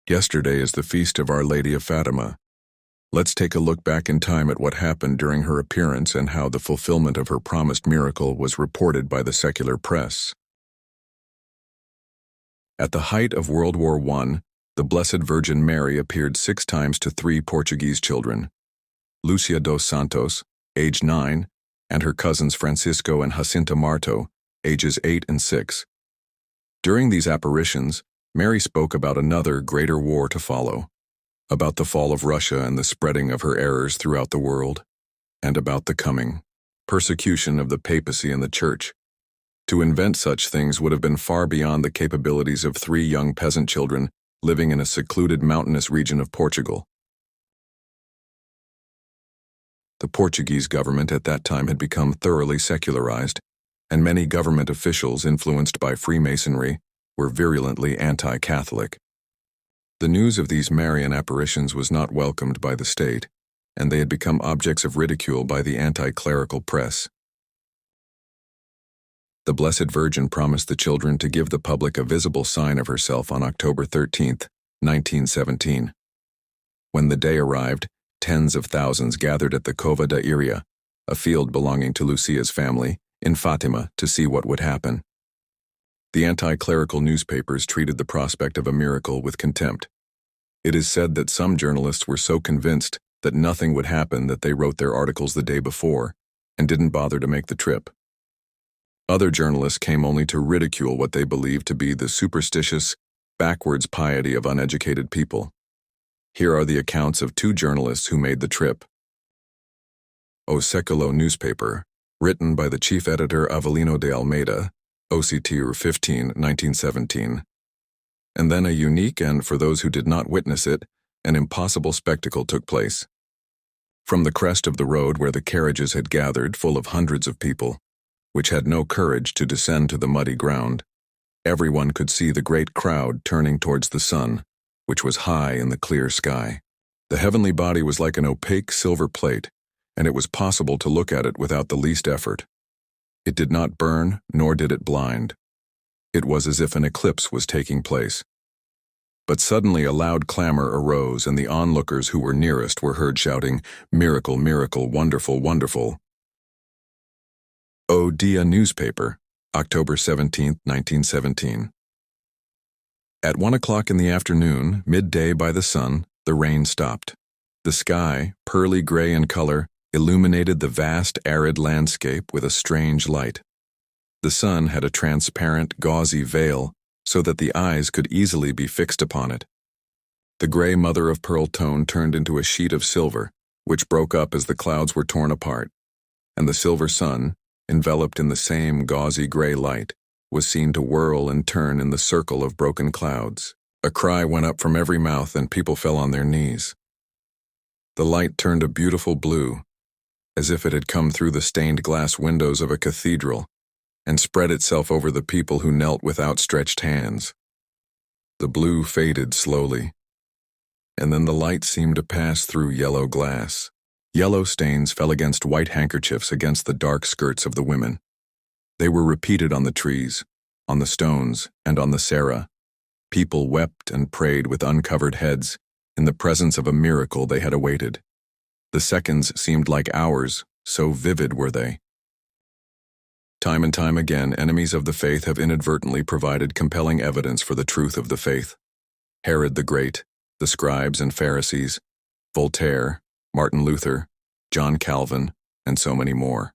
Yesterday is the feast of Our Lady of Fatima. Let's take a look back in time at what happened during her appearance and how the fulfillment of her promised miracle was reported by the secular press. At the height of World War I, the Blessed Virgin Mary appeared 6 times to 3 Portuguese children, Lucia dos Santos, age 9, and her cousins Francisco and Jacinta Marto, ages 8 and 6. During these apparitions, Mary spoke about another greater war to follow, about the fall of Russia and the spreading of her errors throughout the world, and about the coming persecution of the papacy and the church. To invent such things would have been far beyond the capabilities of 3 young peasant children living in a secluded mountainous region of Portugal. The Portuguese government at that time had become thoroughly secularized, and many government officials influenced by Freemasonry were virulently anti-Catholic. The news of these Marian apparitions was not welcomed by the state, and they had become objects of ridicule by the anti-clerical press. The Blessed Virgin promised the children to give the public a visible sign of herself on October 13, 1917. When the day arrived, tens of thousands gathered at the Cova da Iria, a field belonging to Lucia's family, in Fatima, to see what would happen. The anti-clerical newspapers treated the prospect of a miracle with contempt. It is said that some journalists were so convinced that nothing would happen that they wrote their articles the day before and didn't bother to make the trip. Other journalists came only to ridicule what they believed to be the superstitious, backwards piety of uneducated people. Here are the accounts of 2 journalists who made the trip. O Século newspaper, written by the chief editor Avelino de Almeida, OCT 15, 1917. And then a unique and, for those who did not witness it, an impossible spectacle took place. From the crest of the road where the carriages had gathered, full of hundreds of people, which had no courage to descend to the muddy ground, everyone could see the great crowd turning towards the sun, which was high in the clear sky. The heavenly body was like an opaque silver plate, and it was possible to look at it without the least effort. It did not burn, nor did it blind. It was as if an eclipse was taking place. But suddenly a loud clamor arose, and the onlookers who were nearest were heard shouting, "Miracle, miracle, wonderful, wonderful." O Dia newspaper, October 17, 1917. At 1 o'clock in the afternoon, midday by the sun, the rain stopped. The sky, pearly gray in color, illuminated the vast arid landscape with a strange light. The sun had a transparent, gauzy veil, so that the eyes could easily be fixed upon it. The gray mother-of-pearl tone turned into a sheet of silver, which broke up as the clouds were torn apart, and the silver sun, enveloped in the same gauzy gray light, was seen to whirl and turn in the circle of broken clouds. A cry went up from every mouth, and people fell on their knees. The light turned a beautiful blue, as if it had come through the stained glass windows of a cathedral, and spread itself over the people who knelt with outstretched hands. The blue faded slowly, and then the light seemed to pass through yellow glass. Yellow stains fell against white handkerchiefs against the dark skirts of the women. They were repeated on the trees, on the stones, and on the Serra. People wept and prayed with uncovered heads, in the presence of a miracle they had awaited. The seconds seemed like hours, so vivid were they. Time and time again, enemies of the faith have inadvertently provided compelling evidence for the truth of the faith. Herod the Great, the scribes and Pharisees, Voltaire, Martin Luther, John Calvin, and so many more.